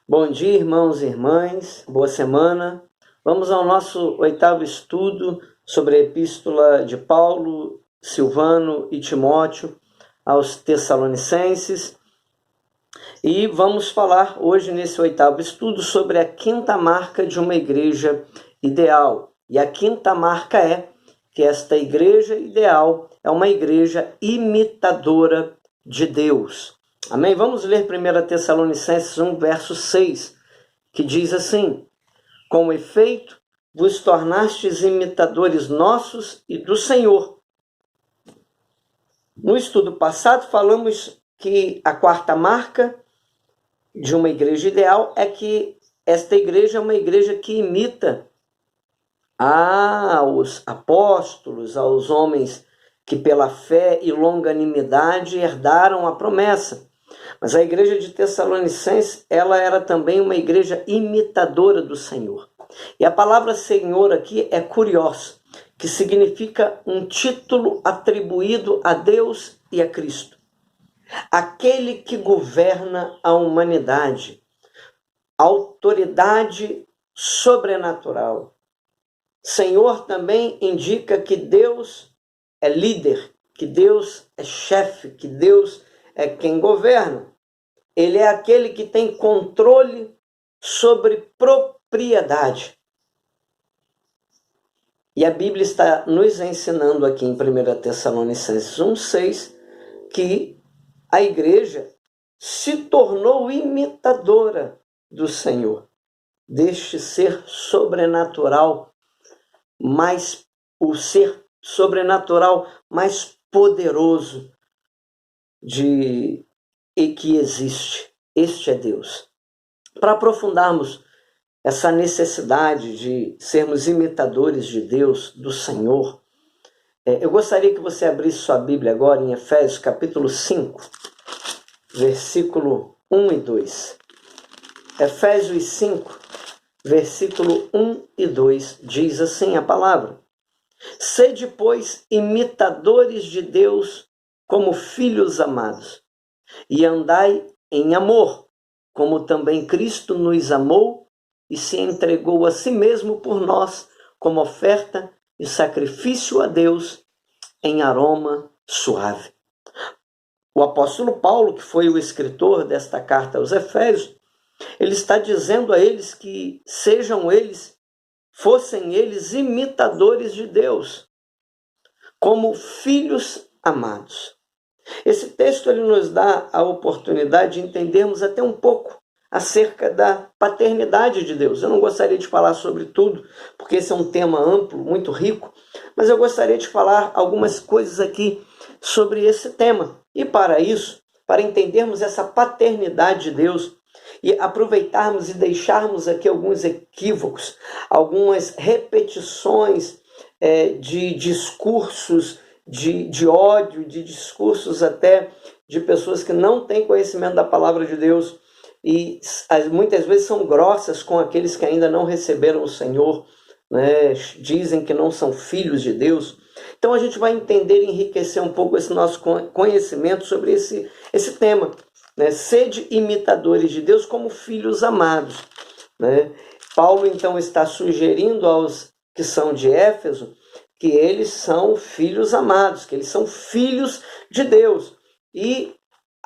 Bom dia, irmãos e irmãs, boa semana. Vamos ao nosso 8º estudo sobre a epístola de Paulo, Silvano e Timóteo aos Tessalonicenses. E vamos falar hoje nesse 8º estudo sobre a quinta marca de uma igreja ideal. E a quinta marca é que esta igreja ideal é uma igreja imitadora de Deus. Amém? Vamos ler 1 Tessalonicenses 1, verso 6, que diz assim: com efeito, vos tornastes imitadores nossos e do Senhor. No estudo passado, falamos que a quarta marca de uma igreja ideal é que esta igreja é uma igreja que imita aos apóstolos, aos homens que pela fé e longanimidade herdaram a promessa. Mas a igreja de Tessalonicenses, ela era também uma igreja imitadora do Senhor. E a palavra Senhor aqui é kurios, que significa um título atribuído a Deus e a Cristo. Aquele que governa a humanidade, autoridade sobrenatural. Senhor também indica que Deus é líder, que Deus é chefe, que Deus é quem governa. Ele é aquele que tem controle sobre propriedade. E a Bíblia está nos ensinando aqui em 1 Tessalonicenses 1,6 que a igreja se tornou imitadora do Senhor, deste ser sobrenatural, o ser sobrenatural mais poderoso e que existe. Este é Deus. Para aprofundarmos essa necessidade de sermos imitadores de Deus, do Senhor, eu gostaria que você abrisse sua Bíblia agora em Efésios capítulo 5, versículo 1 e 2. Efésios 5, versículo 1 e 2, diz assim a palavra: sede, pois, imitadores de Deus como filhos amados, e andai em amor, como também Cristo nos amou e se entregou a si mesmo por nós, como oferta e sacrifício a Deus em aroma suave. O apóstolo Paulo, que foi o escritor desta carta aos Efésios, ele está dizendo a eles que fossem eles imitadores de Deus, como filhos amados. Esse texto ele nos dá a oportunidade de entendermos até um pouco acerca da paternidade de Deus. Eu não gostaria de falar sobre tudo, porque esse é um tema amplo, muito rico, mas eu gostaria de falar algumas coisas aqui sobre esse tema. E para isso, para entendermos essa paternidade de Deus e aproveitarmos e deixarmos aqui alguns equívocos, algumas repetições de discursos de ódio, de discursos até de pessoas que não têm conhecimento da palavra de Deus e muitas vezes são grossas com aqueles que ainda não receberam o Senhor, né? Dizem que não são filhos de Deus. Então a gente vai entender e enriquecer um pouco esse nosso conhecimento sobre esse tema, né? Sede imitadores de Deus como filhos amados, né? Paulo então está sugerindo aos que são de Éfeso que eles são filhos amados, que eles são filhos de Deus. E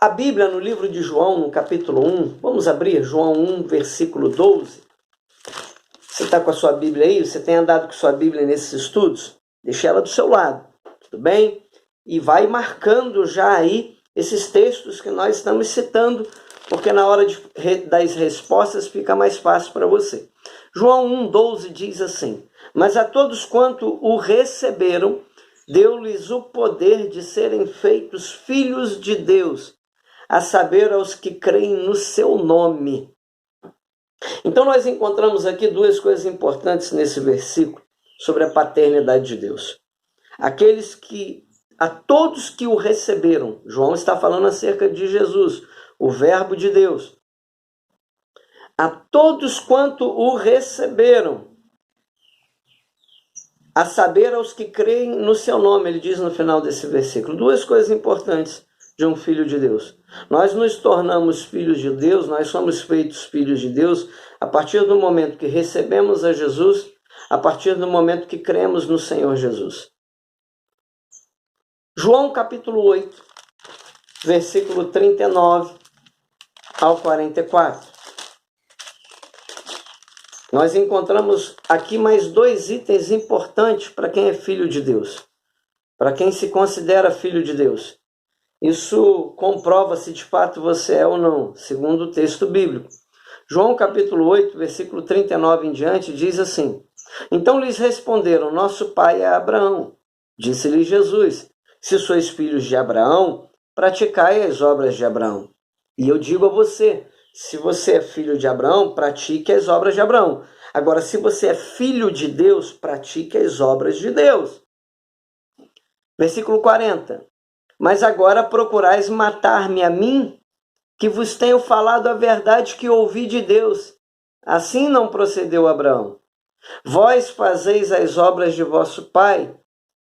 a Bíblia, no livro de João, no capítulo 1, vamos abrir João 1, versículo 12. Você está com a sua Bíblia aí? Você tem andado com a sua Bíblia nesses estudos? Deixa ela do seu lado, tudo bem? E vai marcando já aí esses textos que nós estamos citando, porque na hora das respostas fica mais fácil para você. João 1,12 diz assim: mas a todos quanto o receberam, deu-lhes o poder de serem feitos filhos de Deus, a saber, aos que creem no seu nome. Então nós encontramos aqui duas coisas importantes nesse versículo sobre a paternidade de Deus. A todos que o receberam, João está falando acerca de Jesus, o Verbo de Deus. A todos quanto o receberam, a saber, aos que creem no seu nome, ele diz no final desse versículo. Duas coisas importantes de um filho de Deus. Nós nos tornamos filhos de Deus, nós somos feitos filhos de Deus a partir do momento que recebemos a Jesus, a partir do momento que cremos no Senhor Jesus. João capítulo 8, versículo 39 ao 44. Nós encontramos aqui mais dois itens importantes para quem é filho de Deus, para quem se considera filho de Deus. Isso comprova se de fato você é ou não, segundo o texto bíblico. João capítulo 8, versículo 39 em diante, diz assim: Então lhes responderam, nosso pai é Abraão. Disse-lhe Jesus, se sois filhos de Abraão, praticai as obras de Abraão. E eu digo a você, se você é filho de Abraão, pratique as obras de Abraão. Agora, se você é filho de Deus, pratique as obras de Deus. Versículo 40. Mas agora procurais matar-me a mim, que vos tenho falado a verdade que ouvi de Deus. Assim não procedeu Abraão. Vós fazeis as obras de vosso pai.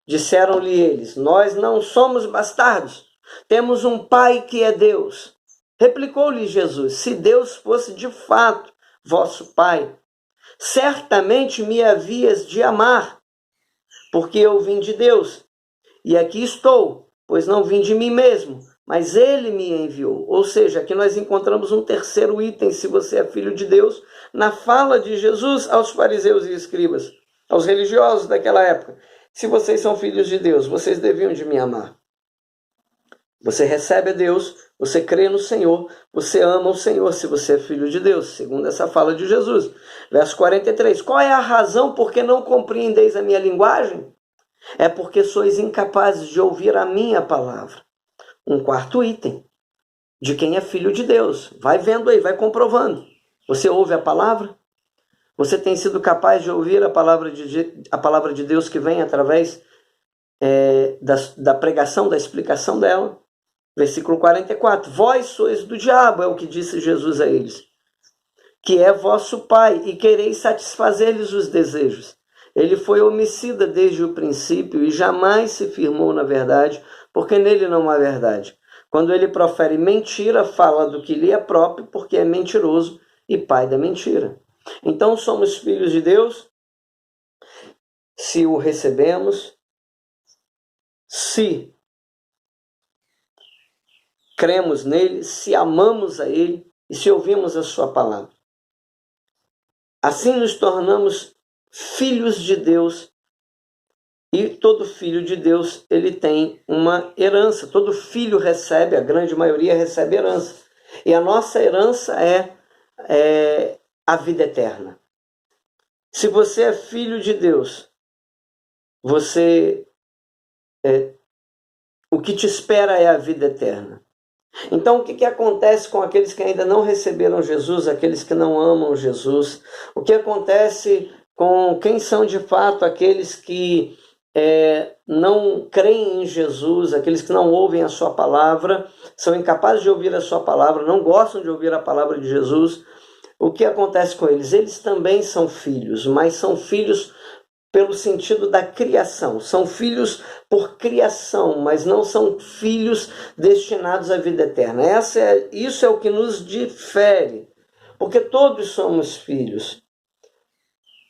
Disseram-lhe eles, nós não somos bastardos, temos um pai que é Deus. Replicou-lhe Jesus, se Deus fosse de fato vosso pai, certamente me havias de amar, porque eu vim de Deus, e aqui estou, pois não vim de mim mesmo, mas ele me enviou. Ou seja, aqui nós encontramos um terceiro item, se você é filho de Deus, na fala de Jesus aos fariseus e escribas, aos religiosos daquela época. Se vocês são filhos de Deus, vocês deviam de me amar. Você recebe a Deus, você crê no Senhor, você ama o Senhor se você é filho de Deus, segundo essa fala de Jesus. Verso 43, qual é a razão por que não compreendeis a minha linguagem? É porque sois incapazes de ouvir a minha palavra. Um quarto item de quem é filho de Deus. Vai vendo aí, vai comprovando. Você ouve a palavra? Você tem sido capaz de ouvir a palavra de Deus que vem através da pregação, da explicação dela? Versículo 44. Vós sois do diabo, é o que disse Jesus a eles, que é vosso pai, e quereis satisfazer-lhes os desejos. Ele foi homicida desde o princípio e jamais se firmou na verdade, porque nele não há verdade. Quando ele profere mentira, fala do que lhe é próprio, porque é mentiroso e pai da mentira. Então somos filhos de Deus se o recebemos, se cremos nele, se amamos a ele e se ouvimos a sua palavra. Assim nos tornamos filhos de Deus, e todo filho de Deus ele tem uma herança. Todo filho recebe, a grande maioria recebe herança. E a nossa herança é a vida eterna. Se você é filho de Deus, o que te espera é a vida eterna. Então, o que acontece com aqueles que ainda não receberam Jesus, aqueles que não amam Jesus? O que acontece com quem são de fato aqueles que não creem em Jesus, aqueles que não ouvem a sua palavra, são incapazes de ouvir a sua palavra, não gostam de ouvir a palavra de Jesus? O que acontece com eles? Eles também são filhos, mas são filhos pelo sentido da criação. São filhos por criação, mas não são filhos destinados à vida eterna. Isso é o que nos difere, porque todos somos filhos.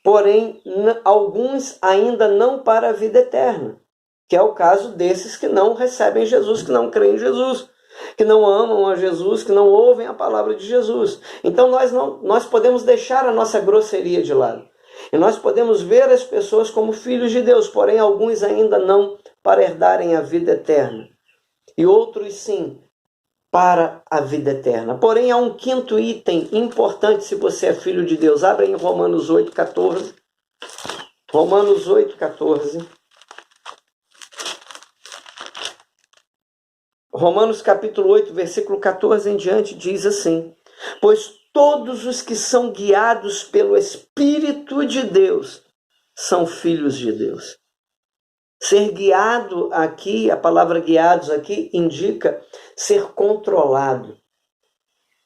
Porém, alguns ainda não para a vida eterna, que é o caso desses que não recebem Jesus, que não creem em Jesus, que não amam a Jesus, que não ouvem a palavra de Jesus. Então nós podemos deixar a nossa grosseria de lado. E nós podemos ver as pessoas como filhos de Deus, porém alguns ainda não para herdarem a vida eterna. E outros sim, para a vida eterna. Porém há um quinto item importante se você é filho de Deus. Abre em Romanos 8,14. Romanos 8,14. Romanos capítulo 8, versículo 14 em diante diz assim: pois todos os que são guiados pelo Espírito de Deus são filhos de Deus. Ser guiado aqui, a palavra guiados aqui indica ser controlado,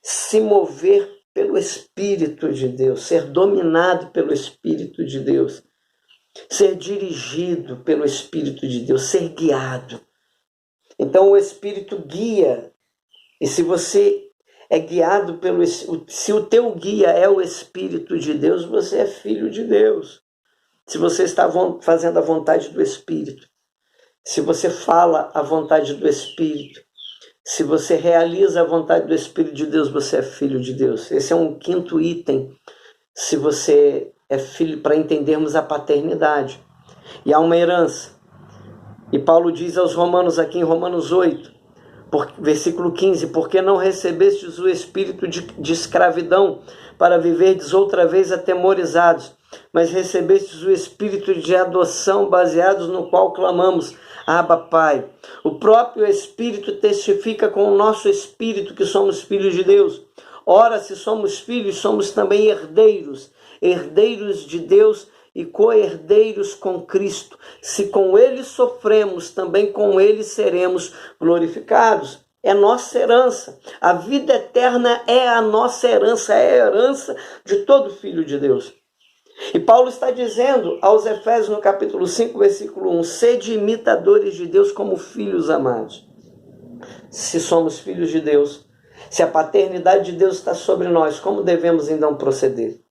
se mover pelo Espírito de Deus, ser dominado pelo Espírito de Deus, ser dirigido pelo Espírito de Deus, ser guiado. Então o Espírito guia. E se você é guiado pelo... Se o teu guia é o Espírito de Deus, você é filho de Deus. Se você está fazendo a vontade do Espírito, se você fala a vontade do Espírito, se você realiza a vontade do Espírito de Deus, você é filho de Deus. Esse é um quinto item, se você é filho, para entendermos a paternidade. E há uma herança. E Paulo diz aos Romanos aqui em Romanos 8, versículo 15, porque não recebestes o espírito de escravidão para viverdes outra vez atemorizados, mas recebestes o espírito de adoção, baseados no qual clamamos, Abba, Pai. O próprio Espírito testifica com o nosso espírito que somos filhos de Deus. Ora, se somos filhos, somos também herdeiros, herdeiros de Deus e co-herdeiros com Cristo. Se com Ele sofremos, também com Ele seremos glorificados. É nossa herança. A vida eterna é a nossa herança, é a herança de todo filho de Deus. E Paulo está dizendo aos Efésios no capítulo 5, versículo 1, sede imitadores de Deus como filhos amados. Se somos filhos de Deus, se a paternidade de Deus está sobre nós, como devemos então proceder?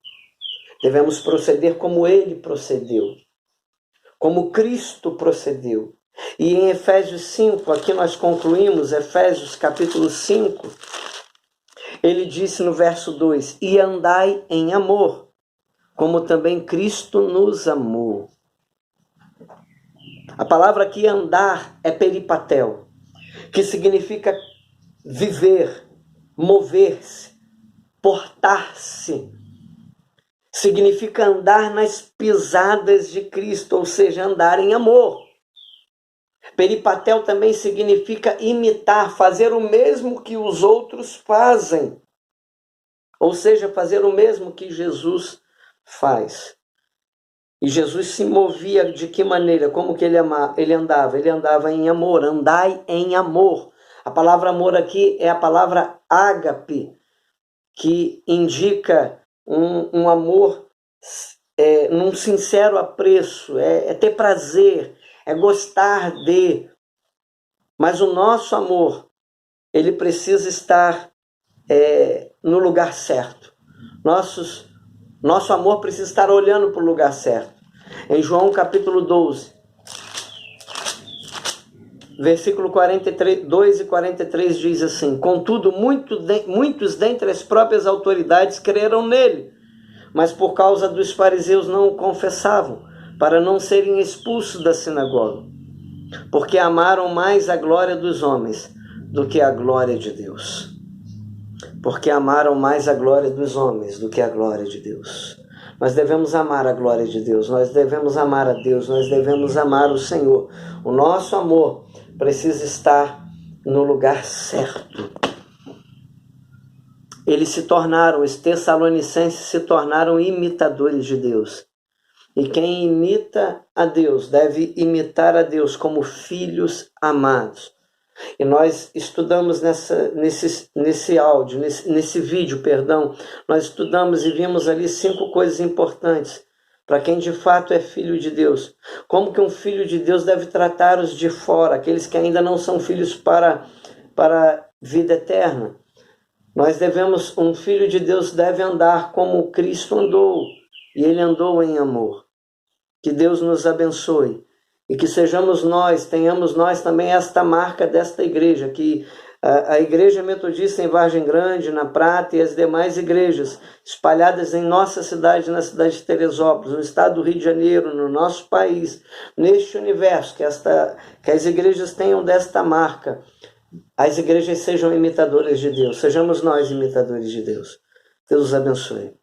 Devemos proceder como Ele procedeu, como Cristo procedeu. E em Efésios 5, aqui nós concluímos, Efésios capítulo 5, ele disse no verso 2, e andai em amor, como também Cristo nos amou. A palavra aqui andar é peripatel, que significa viver, mover-se, portar-se. Significa andar nas pisadas de Cristo, ou seja, andar em amor. Peripatel também significa imitar, fazer o mesmo que os outros fazem. Ou seja, fazer o mesmo que Jesus faz. E Jesus se movia de que maneira? Como que ele andava? Ele andava em amor. Andai em amor. A palavra amor aqui é a palavra ágape, que indica um amor num sincero apreço, é ter prazer, é gostar de. Mas o nosso amor, ele precisa estar no lugar certo. Nosso amor precisa estar olhando para o lugar certo. Em João capítulo 12, versículo 42 e 43 diz assim, contudo, muitos dentre as próprias autoridades creram nele, mas por causa dos fariseus não o confessavam, para não serem expulsos da sinagoga, porque amaram mais a glória dos homens do que a glória de Deus. Porque amaram mais a glória dos homens do que a glória de Deus. Nós devemos amar a glória de Deus, nós devemos amar a Deus, nós devemos amar o Senhor. O nosso amor precisa estar no lugar certo. Os tessalonicenses se tornaram imitadores de Deus. E quem imita a Deus deve imitar a Deus como filhos amados. E nós estudamos nesse vídeo, nós estudamos e vimos ali 5 coisas importantes para quem de fato é filho de Deus. Como que um filho de Deus deve tratar os de fora, aqueles que ainda não são filhos para a vida eterna. Um filho de Deus deve andar como Cristo andou, e ele andou em amor. Que Deus nos abençoe. E que tenhamos nós também esta marca desta igreja, que a Igreja Metodista em Vargem Grande, na Prata e as demais igrejas espalhadas em nossa cidade, na cidade de Teresópolis, no estado do Rio de Janeiro, no nosso país, neste universo, que as igrejas tenham desta marca, as igrejas sejam imitadoras de Deus, sejamos nós imitadores de Deus. Deus os abençoe.